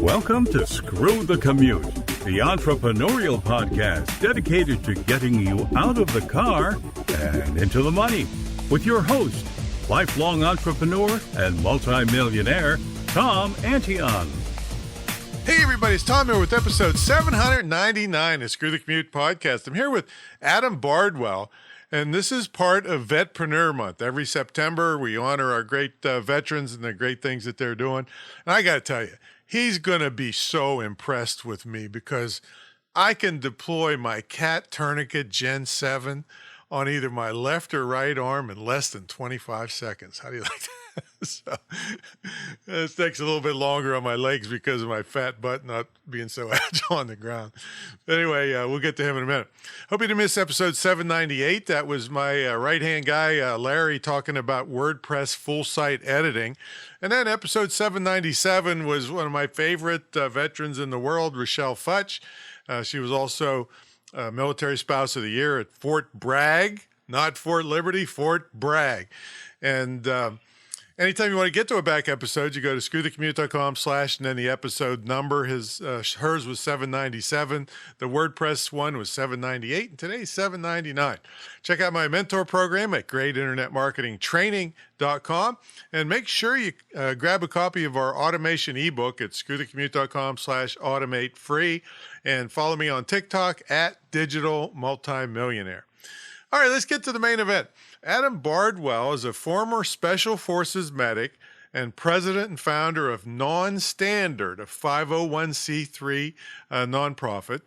Welcome to Screw the Commute, the entrepreneurial podcast dedicated to getting you out of the car and into the money, with your host, lifelong entrepreneur and multimillionaire, Tom Antion. Hey everybody, it's Tom here with episode 799 of Screw the Commute podcast. I'm here with Adam Bardwell, and this is part of Vetpreneur Month. Every September, we honor our great veterans and the great things that they're doing. And I got to tell you, he's going to be so impressed with me because I can deploy my cat tourniquet Gen 7 on either my left or right arm in less than 25 seconds. How do you like that? So this takes a little bit longer on my legs because of my fat butt not being so agile on the ground. Anyway, we'll get to him in a minute. Hope you didn't miss episode 798. That was my right-hand guy, Larry, talking about WordPress full site editing. And then episode 797 was one of my favorite veterans in the world, Rochelle Futch. She was also Military Spouse of the Year at Fort Bragg, not Fort Liberty, Fort Bragg. And anytime you want to get to a back episode, you go to screwthecommute.com/ and then the episode number. Hers was 797. The WordPress one was 798, and today's 799. Check out my mentor program at greatinternetmarketingtraining.com, and make sure you grab a copy of our automation ebook at screwthecommute.com/automate free, and follow me on TikTok at Digital Multimillionaire. All right, let's get to the main event. Adam Bardwell is a former Special Forces medic and president and founder of Nonstandard, a 501c3 nonprofit.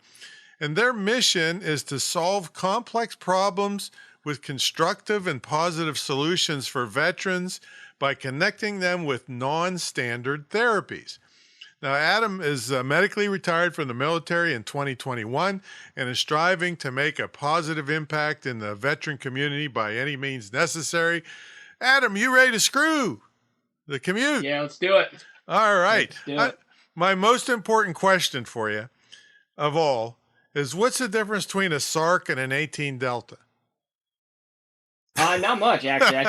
And their mission is to solve complex problems with constructive and positive solutions for veterans by connecting them with non-standard therapies. Now, Adam is medically retired from the military in 2021 and is striving to make a positive impact in the veteran community by any means necessary. Adam, you ready to screw the commute? Yeah, let's do it. All right. Let's do it. My most important question for you of all is, what's the difference between a SARC and an 18 Delta? Not much, actually. I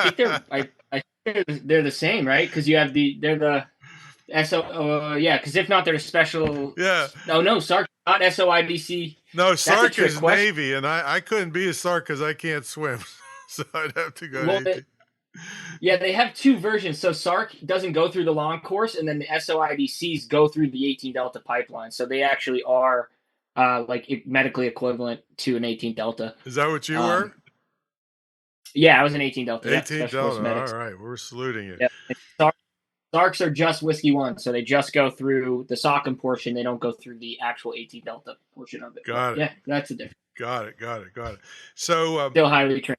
think they're the same, right? Because they're the because if not, they're a special. Yeah. No, SARC, not SOIDC. No, SARC is Navy, and I couldn't be a SARC because I can't swim, so I'd have to go. They have two versions. So SARC doesn't go through the long course, and then the SOIDCs go through the 18 Delta pipeline. So they actually are medically equivalent to an 18 Delta. Is that what you were? Yeah, I was an 18 Delta. 18 Delta. All right, we're saluting you. Yeah. SARCs are just Whiskey 1, so they just go through the SOCM portion. They don't go through the actual 18 Delta portion of it. Got it. Yeah, that's the difference. Got it. So still highly trained.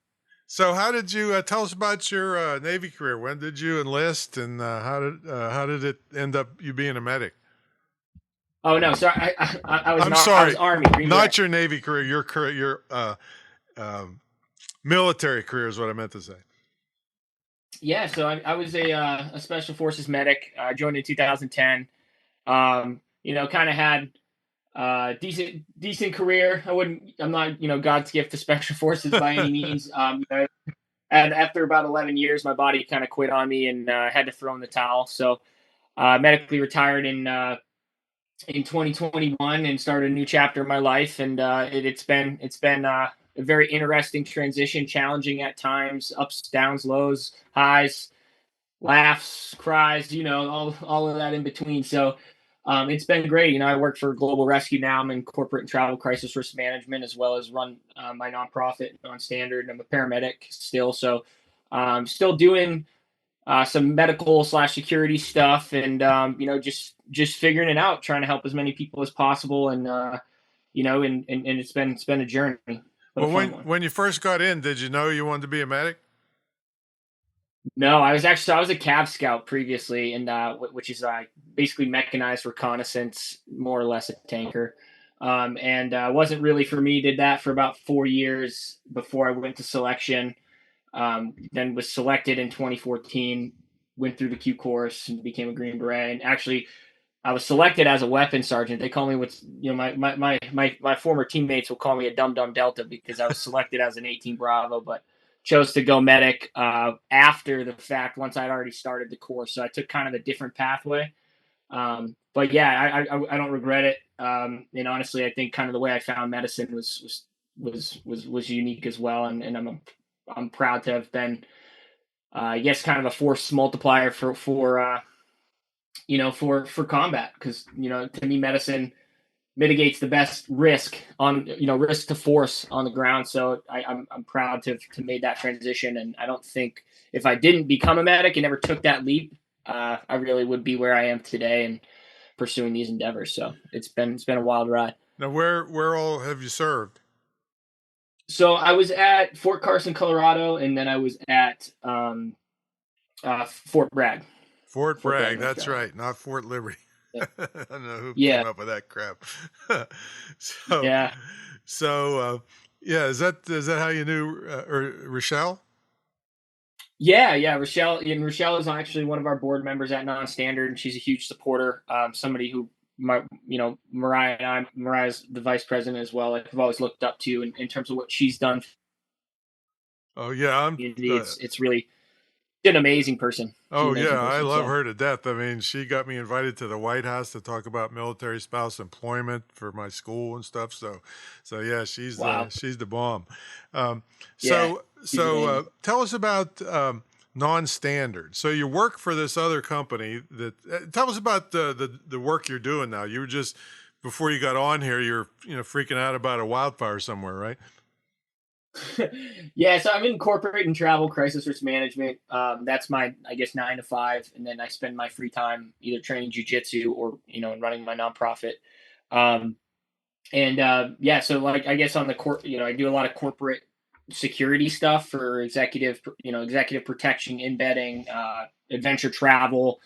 So how did you tell us about your Navy career? When did you enlist, and how did it end up you being a medic? Oh no, sorry, I was Army. Green not Beret. Your Navy career. Your career, your military career is what I meant to say. Yeah, so I was a Special Forces medic. I joined in 2010. Kind of had decent career. I'm not God's gift to Special Forces by any means. And after about 11 years, my body kind of quit on me, and had to throw in the towel. So medically retired in 2021 and started a new chapter in my life. And it's been a very interesting transition, challenging at times, ups, downs, lows, highs, laughs, cries, all of that in between. So it's been great. I work for Global Rescue now. I'm in corporate and travel crisis risk management, as well as run my nonprofit, Nonstandard, and I'm a paramedic still. So I'm still doing some medical / security stuff, and just figuring it out, trying to help as many people as possible. And and it's been a journey. Well, when you first got in, did you know you wanted to be a medic? No, I was a Cav Scout previously, and which is basically mechanized reconnaissance, more or less a tanker. And wasn't really for me. Did that for about 4 years before I went to selection. Then was selected in 2014, went through the Q course and became a Green Beret. And actually, I was selected as a weapons sergeant. They call me my former teammates will call me a Dum Dum Delta because I was selected as an 18 Bravo, but chose to go medic after the fact once I'd already started the course. So I took kind of a different pathway. but yeah, I don't regret it. And honestly, I think kind of the way I found medicine was unique as well. And I'm proud to have been, I guess, kind of a force multiplier for combat, because to me medicine mitigates the best risk on risk to force on the ground. So I'm proud to made that transition, and I don't think if I didn't become a medic and never took that leap, I really would be where I am today and pursuing these endeavors. So it's been a wild ride. Now, where all have you served? So I was at Fort Carson, Colorado, and then I was at Fort Bragg. Fort Bragg, that's right, not Fort Liberty. Yeah. I don't know who Yeah. came up with that crap. Yeah. Yeah, is that how you knew Rochelle? Yeah, Rochelle. And Rochelle is actually one of our board members at Nonstandard, and she's a huge supporter. Somebody who, Mariah's the vice president as well. I've always looked up to in terms of what she's done. Oh yeah, it's really an amazing person. Oh yeah, I love her to death. I mean, she got me invited to the White House to talk about military spouse employment for my school and stuff. So yeah, she's the bomb. Tell us about Nonstandard. So you work for this other company tell us about the work you're doing now. You were just, before you got on here, you're freaking out about a wildfire somewhere, right? Yeah, so I'm in corporate and travel crisis risk management. That's my, I guess, 9 to 5, and then I spend my free time either training jujitsu or running my nonprofit. So like, I guess on the I do a lot of corporate security stuff for executive protection, embedding, adventure travel,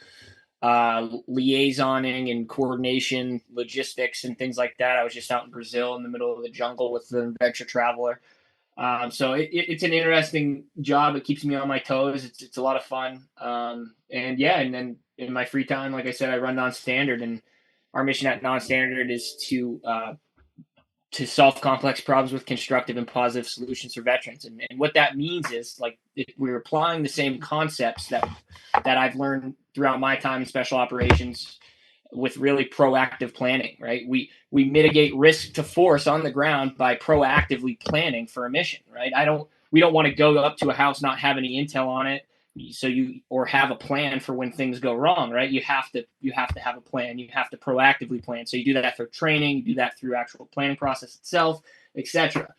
liaisoning and coordination, logistics, and things like that. I was just out in Brazil in the middle of the jungle with the adventure traveler. So it's an interesting job. It keeps me on my toes. It's a lot of fun. And then in my free time, like I said, I run Nonstandard, and our mission at Nonstandard is to solve complex problems with constructive and positive solutions for veterans. And what that means is, like, if we're applying the same concepts that I've learned throughout my time in special operations with really proactive planning, right? We mitigate risk to force on the ground by proactively planning for a mission, right? We don't want to go up to a house, not have any intel on it. Or have a plan for when things go wrong, right? You have to have a plan. You have to proactively plan. So you do that through training, you do that through actual planning process itself, etc.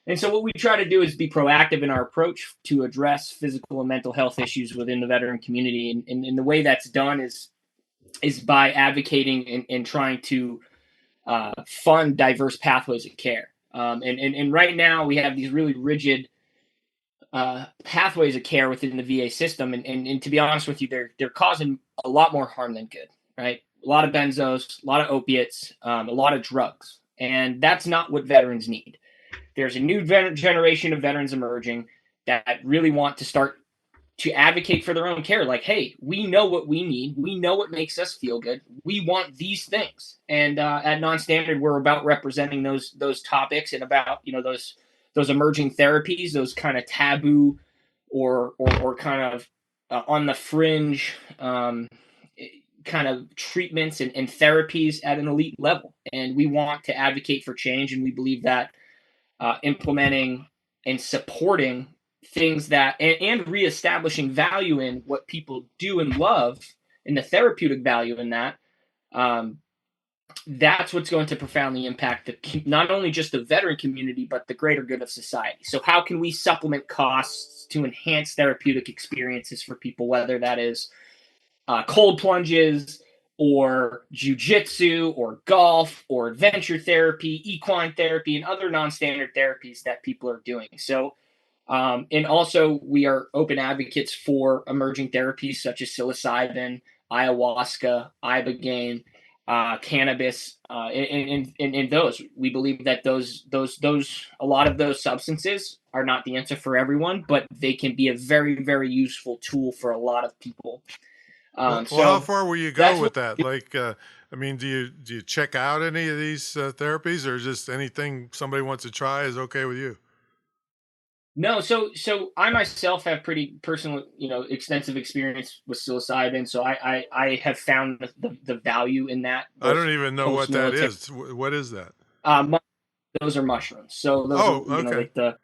And so what we try to do is be proactive in our approach to address physical and mental health issues within the veteran community. And the way that's done is by advocating and trying to fund diverse pathways of care. And right now we have these really rigid pathways of care within the VA system, and to be honest with you, they're causing a lot more harm than good, right? A lot of benzos, a lot of opiates, a lot of drugs, and that's not what veterans need. There's a new generation of veterans emerging that really want to start to advocate for their own care. Like, hey, we know what we need. We know what makes us feel good. We want these things. And at Nonstandard, we're about representing those topics and about those emerging therapies, those kind of taboo or kind of on the fringe kind of treatments and therapies at an elite level. And we want to advocate for change, and we believe that implementing and supporting things that and reestablishing value in what people do and love, and the therapeutic value in that, that's what's going to profoundly impact not only just the veteran community, but the greater good of society. So how can we supplement costs to enhance therapeutic experiences for people, whether that is cold plunges or jujitsu or golf or adventure therapy, equine therapy, and other non-standard therapies that people are doing. So, and also we are open advocates for emerging therapies such as psilocybin, ayahuasca, ibogaine, cannabis, and those. We believe that those a lot of those substances are not the answer for everyone, but they can be a very, very useful tool for a lot of people. Well, how far will you go with that? Like, I mean, do you check out any of these therapies, or just anything somebody wants to try is okay with you? No, so I myself have pretty personal, extensive experience with psilocybin. So I have found the value in that I both don't even know what post that military. is. What is that? Those are mushrooms. So those are Oh, okay. like the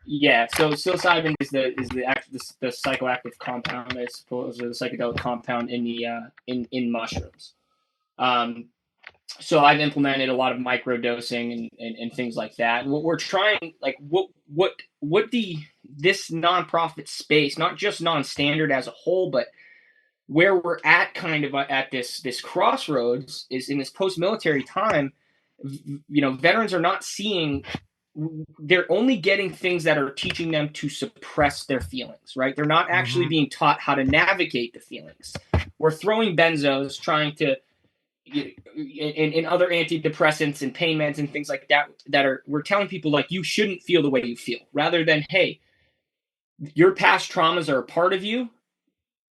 yeah. So psilocybin is the psychoactive compound, I suppose, or the psychedelic compound in the in mushrooms. Um, so I've implemented a lot of micro dosing and things like that. And what we're trying, like what the this nonprofit space, not just non-standard as a whole, but where we're at kind of at this crossroads is in this post-military time. Veterans are not seeing, they're only getting things that are teaching them to suppress their feelings, right? They're not actually Hmm. being taught how to navigate the feelings. We're throwing benzos, trying to in other antidepressants and pain meds and things like that are, we're telling people like, you shouldn't feel the way you feel, rather than, hey, your past traumas are a part of you.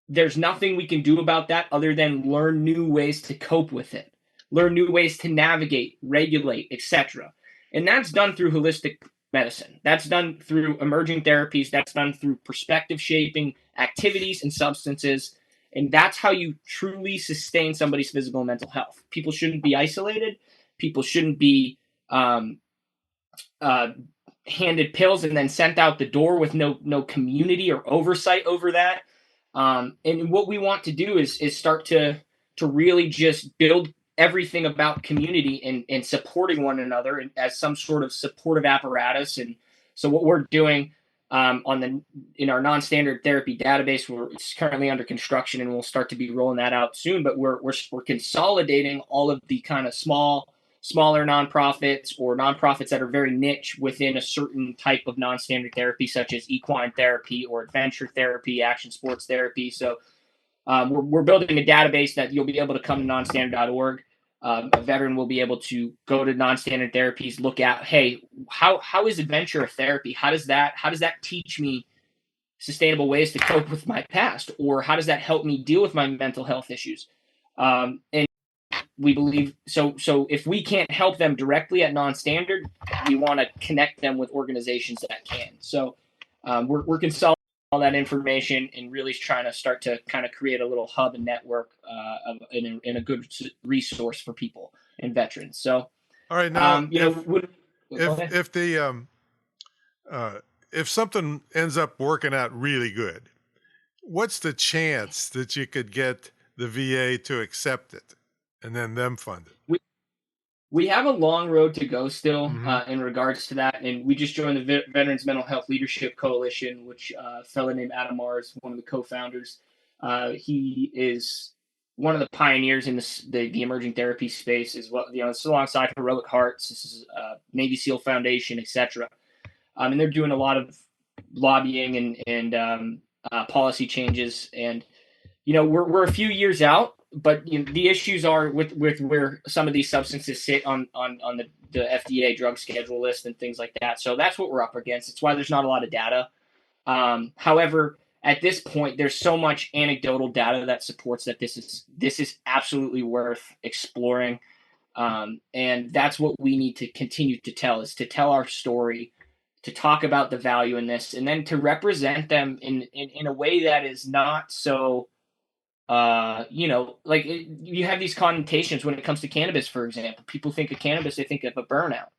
There's nothing we can do about that other than learn new ways to cope with it, learn new ways to navigate, regulate, etc. And that's done through holistic medicine. That's done through emerging therapies. That's done through perspective shaping activities and substances. And that's how you truly sustain somebody's physical and mental health. People shouldn't be isolated. People shouldn't be um, uh, handed pills and then sent out the door with no community or oversight over that. And what we want to do is start to really just build everything about community and supporting one another as some sort of supportive apparatus. And so what we're doing in our non-standard therapy database, it's currently under construction and we'll start to be rolling that out soon. But we're consolidating all of the kind of smaller nonprofits or nonprofits that are very niche within a certain type of non-standard therapy, such as equine therapy or adventure therapy, action sports therapy. So we're building a database that you'll be able to come to nonstandard.org. A veteran will be able to go to non-standard therapies, look at, hey, how is adventure a therapy? How does that teach me sustainable ways to cope with my past? Or how does that help me deal with my mental health issues? And we believe so if we can't help them directly at non-standard, we want to connect them with organizations that can. So we're consolidating all that information and really trying to start to kind of create a little hub and network in a good resource for people and veterans. So All right. Now, okay. if the if something ends up working out really good, what's the chance that you could get the VA to accept it and then them fund it? We have a long road to go still Hmm. in regards to that, and we just joined the Veterans Mental Health Leadership Coalition, which a fellow named Adam Bardwell is one of the co-founders. He is one of the pioneers in the emerging therapy space, as well. It's alongside Heroic Hearts, this is Navy SEAL Foundation, etc. And they're doing a lot of lobbying and policy changes, and we're a few years out, but the issues are with where some of these substances sit on the FDA drug schedule list and things like that. So that's what we're up against. It's why there's not a lot of data. However, at this point, there's so much anecdotal data that supports that this is absolutely worth exploring. And that's what we need to continue to tell, is to tell our story, to talk about the value in this, and then to represent them in a way that is not so you have these connotations when it comes to cannabis. For example, people think of cannabis, they think of a burnout.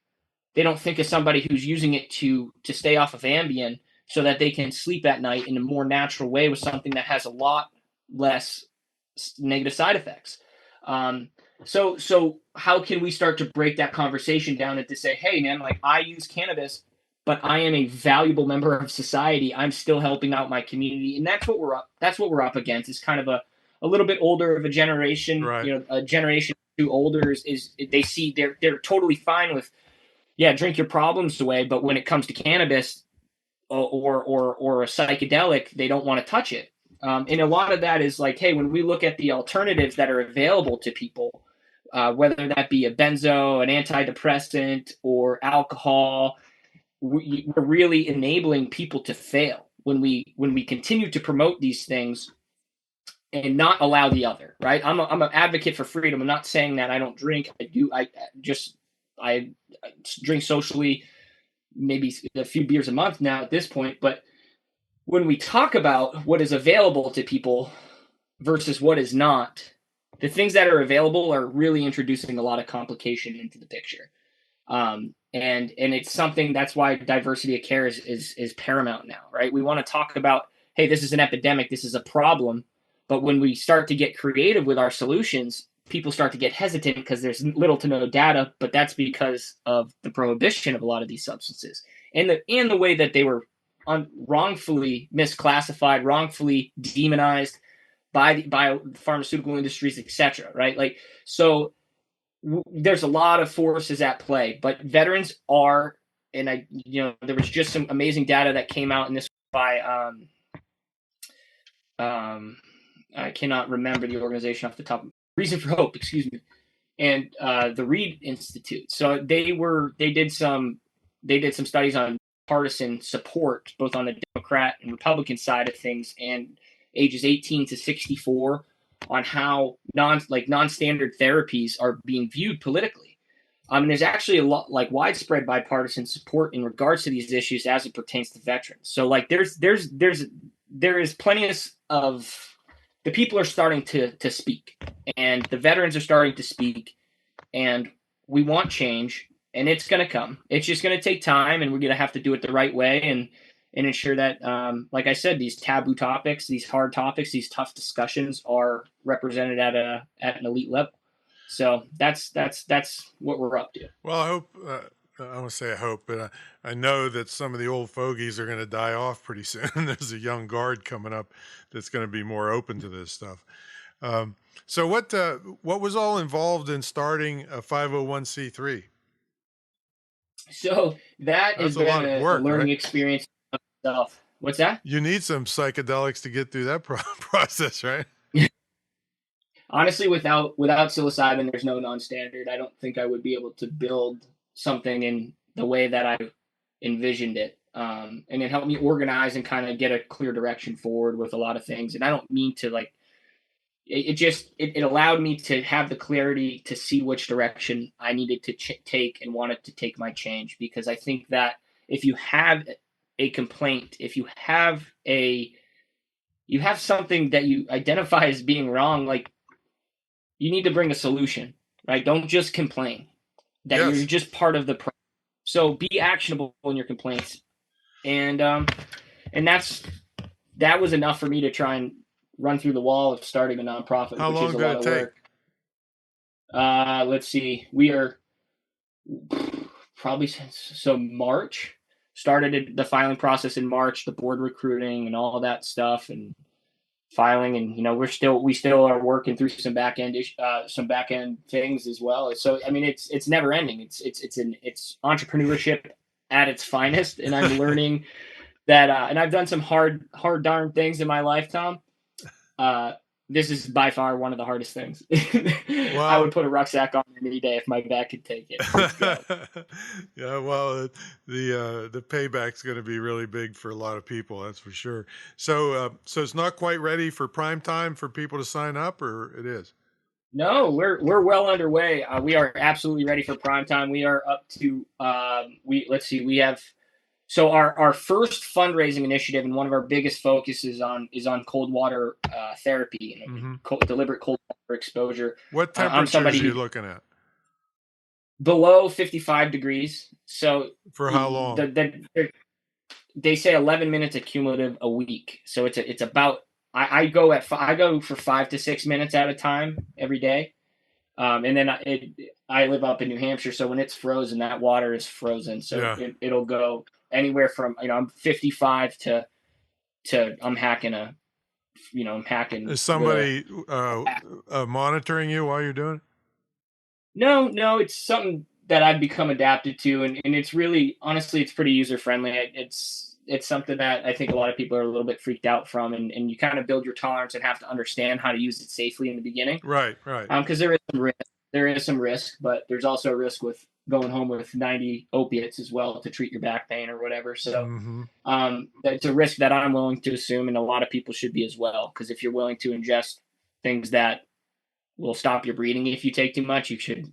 They don't think of somebody who's using it to stay off of Ambien so that they can sleep at night in a more natural way with something that has a lot less negative side effects. So how can we start to break that conversation down and to say, hey man, like, I use cannabis, but I am a valuable member of society. I'm still helping out my community, and that's what we're up against. Is kind of a little bit older of a generation. Right. A generation too older is they see they're totally fine with, yeah, drink your problems away, but when it comes to cannabis or a psychedelic, they don't want to touch it. And a lot of that is like, hey, when we look at the alternatives that are available to people, whether that be a benzo, an antidepressant, or alcohol, we're really enabling people to fail when we continue to promote these things and not allow the other. Right? I'm an advocate for freedom. I'm not saying that I don't drink. I do. I drink socially. maybe a few beers a month now at this point. But when we talk about what is available to people versus what is not, the things that are available are really introducing a lot of complication into the picture. And it's something that's why diversity of care is paramount now, right? We want to talk about, hey, this is an epidemic, this is a problem. But when we start to get creative with our solutions, people start to get hesitant because there's little to no data, but that's because of the prohibition of a lot of these substances and the way that they were wrongfully misclassified, wrongfully demonized by the pharmaceutical industries, etc. Right? Like, so there's a lot of forces at play, but veterans are, and there was just some amazing data that came out in this by I cannot remember the organization off the top. Reason for Hope, excuse me, and the Reed Institute. So they did some studies on partisan support, both on the Democrat and Republican side of things, and ages 18 to 64, on how non-standard therapies are being viewed politically. There's actually a lot widespread bipartisan support in regards to these issues as it pertains to veterans. So there is plenty of the people are starting to speak, and the veterans are starting to speak, and we want change, and it's going to come. It's just going to take time, and we're going to have to do it the right way and ensure that, like I said, these taboo topics, these hard topics, these tough discussions are represented at an elite level. So that's what we're up to. Well, I hope, I want to say I hope, but I know that some of the old fogies are going to die off pretty soon. There's a young guard coming up that's going to be more open to this stuff. So what was all involved in starting a 501c3? So that has been a lot of work, a learning experience itself. What's that? You need some psychedelics to get through that process, right? Honestly, without psilocybin, there's no Nonstandard. I don't think I would be able to build something in the way that I envisioned it. And it helped me organize and kind of get a clear direction forward with a lot of things. And I don't mean to it allowed me to have the clarity to see which direction I needed to take and wanted to take my change. Because I think that if you have a complaint, if you have something that you identify as being wrong, like, you need to bring a solution, right? Don't just complain that you're just part of the problem. So be actionable in your complaints. And that was enough for me to try and run through the wall of starting a nonprofit, which is a lot of work. Let's see. We are probably March. Started the filing process in March, the board recruiting and all that stuff, and filing, and we still are working through some back end things as well. So I mean, it's never ending. It's entrepreneurship at its finest, and I'm learning that. And I've done some hard darn things in my life, Tom. This is by far one of the hardest things. Wow. I would put a rucksack on any day if my back could take it. Yeah, well, the payback's going to be really big for a lot of people, that's for sure. So it's not quite ready for prime time for people to sign up, or it is? No, we're well underway. We are absolutely ready for prime time. We are up to we have. So our first fundraising initiative and one of our biggest focuses is on cold water therapy and deliberate cold water exposure. What temperatures are you looking at? Below 55 degrees. So for how long? They say 11 minutes accumulative a week. So it's about I go for 5 to 6 minutes at a time every day. And then I live up in New Hampshire, so when it's frozen, that water is frozen. So it'll go anywhere from, I'm 55 to I'm hacking Is somebody monitoring you while you're doing it? No, it's something that I've become adapted to, and it's really, honestly, it's pretty user friendly. It's something that I think a lot of people are a little bit freaked out from, and you kind of build your tolerance and have to understand how to use it safely in the beginning. Right. Because there is some risk, but there's also a risk with going home with 90 opiates as well to treat your back pain or whatever. So it's a risk that I'm willing to assume, and a lot of people should be as well. Because if you're willing to ingest things that will stop your breathing if you take too much, you should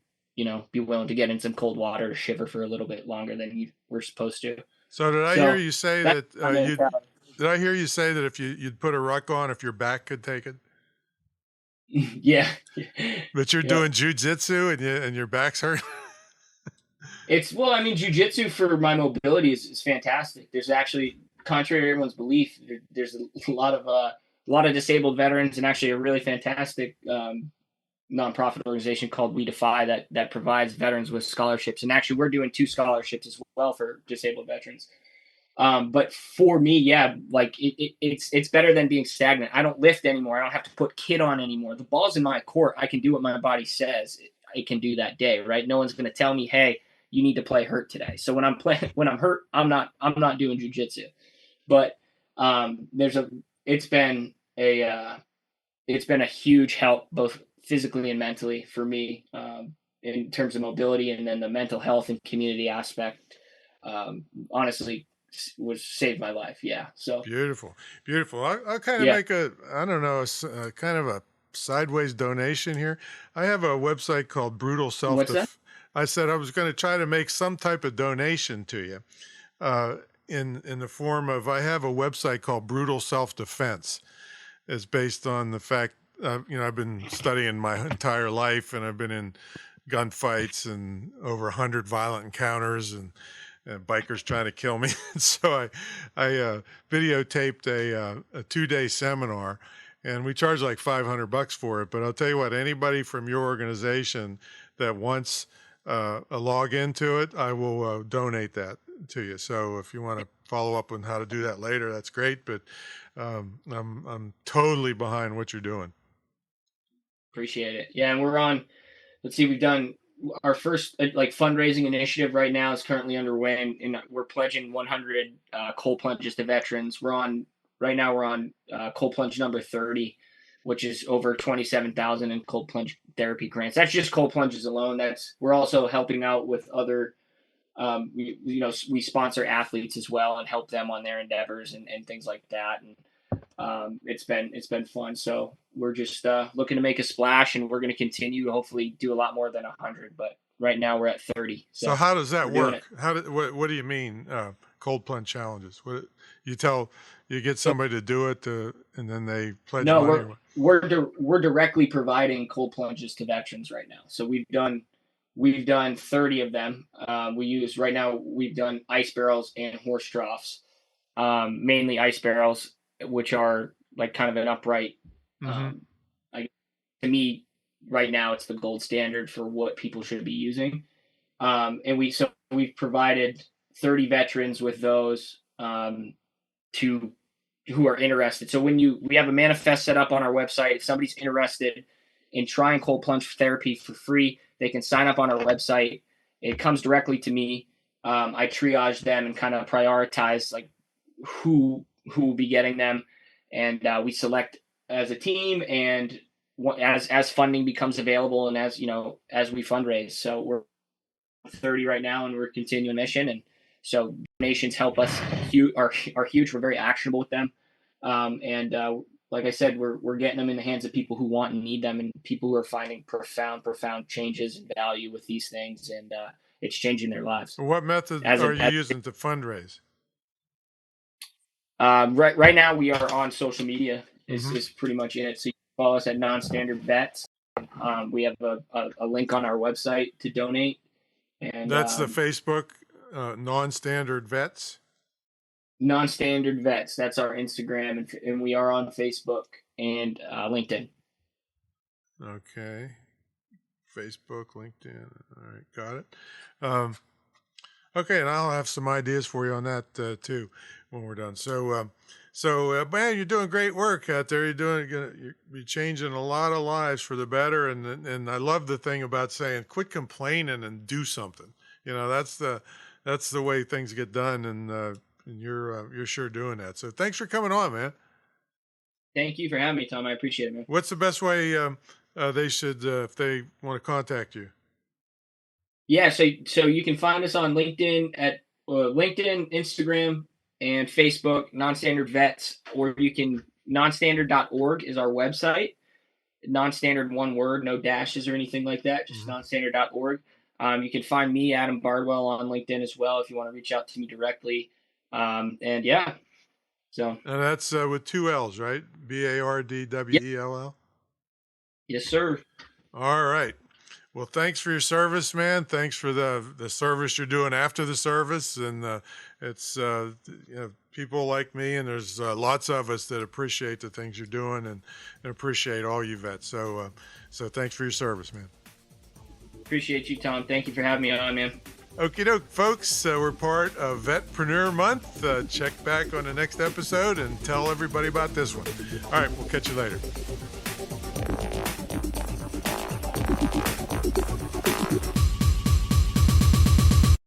be willing to get in some cold water to shiver for a little bit longer than you were supposed to. So did I So hear you say that's that my mentality. did I hear you say that if you'd put a ruck on if your back could take it? Yeah. But you're Yeah. doing jujitsu and your back's hurt. Well, I mean, jujitsu for my mobility is fantastic. There's actually, contrary to everyone's belief, there's a lot of disabled veterans, and actually a really fantastic nonprofit organization called We Defy that provides veterans with scholarships. And actually, we're doing 2 scholarships as well for disabled veterans. But for me, yeah, like it's better than being stagnant. I don't lift anymore. I don't have to put kit on anymore. The ball's in my court. I can do what my body says it can do that day, right? No one's going to tell me, hey, you need to play hurt today. So when I'm hurt, I'm not doing jujitsu. But it's been a huge help both physically and mentally for me, in terms of mobility, and then the mental health and community aspect. Honestly, was saved my life. Yeah. So Beautiful. I'll kind of make a kind of a sideways donation here. I have a website called Brutal Self. What's that? I said I was going to try to make some type of donation to you, in the form of, I have a website called Brutal Self Defense. It's based on the fact, I've been studying my entire life, and I've been in gunfights and over 100 violent encounters and bikers trying to kill me. So I videotaped a 2-day seminar, and we charge like $500 for it. But I'll tell you what, anybody from your organization that wants a log into it, I will donate that to you. So if you want to follow up on how to do that later, that's great. But I'm totally behind what you're doing. Appreciate it. Yeah, and we've done our first fundraising initiative right now is currently underway, and we're pledging 100 cold plunges to veterans. We're on cold plunge number 30, which is over 27,000 in cold plunge therapy grants. That's just cold plunges alone. We're also helping out with other, we sponsor athletes as well and help them on their endeavors and things like that. And it's been fun. So we're just looking to make a splash, and we're going to continue to hopefully do a lot more than 100. But right now we're at 30. So how does that work? What do you mean, cold plunge challenges? You get somebody to do it, and then they pledge money? No, we're directly providing cold plunges to veterans right now. So we've done 30 of them. We've done ice barrels and horse troughs, mainly ice barrels, which are like kind of an upright. To me, right now, it's the gold standard for what people should be using. And we've provided 30 veterans with those who are interested. So we have a manifest set up on our website. If somebody's interested in trying cold plunge therapy for free, they can sign up on our website. It comes directly to me. I triage them and kind of prioritize like who will be getting them, and we select as a team, and as funding becomes available, and as we fundraise. So we're 30 right now, and we're continuing mission, and so donations help us are huge. We're very actionable with them, and like I said, we're getting them in the hands of people who want and need them, and people who are finding profound changes and value with these things, and it's changing their lives. What method are you using to fundraise? Right now we are on social media is pretty much it. So you can follow us at Nonstandard Vets. We have a link on our website to donate. And that's the Facebook, Nonstandard Vets? Nonstandard Vets. That's our Instagram, and we are on Facebook and LinkedIn. Okay. Facebook, LinkedIn. All right, got it. Okay, and I'll have some ideas for you on that too when we're done. So man, you're doing great work out there. You're changing a lot of lives for the better, and I love the thing about saying, quit complaining and do something. That's the way things get done, and you're sure doing that. So thanks for coming on, man. Thank you for having me, Tom. I appreciate it, man. What's the best way they should, if they want to contact you? Yeah, so you can find us on LinkedIn at LinkedIn, Instagram, and Facebook, Nonstandard Vets, or you can nonstandard.org is our website, Nonstandard, one word, no dashes or anything like that, just nonstandard.org. You can find me, Adam Bardwell, on LinkedIn as well if you want to reach out to me directly. And yeah, so. And that's with 2 L's, right? Bardwell. Yes, sir. All right. Well, thanks for your service, man. Thanks for the service you're doing after the service. And it's people like me, and there's lots of us that appreciate the things you're doing and appreciate all you vets. So thanks for your service, man. Appreciate you, Tom. Thank you for having me on, man. Okie doke, folks. We're part of Vetpreneur Month. Check back on the next episode and tell everybody about this one. All right, we'll catch you later.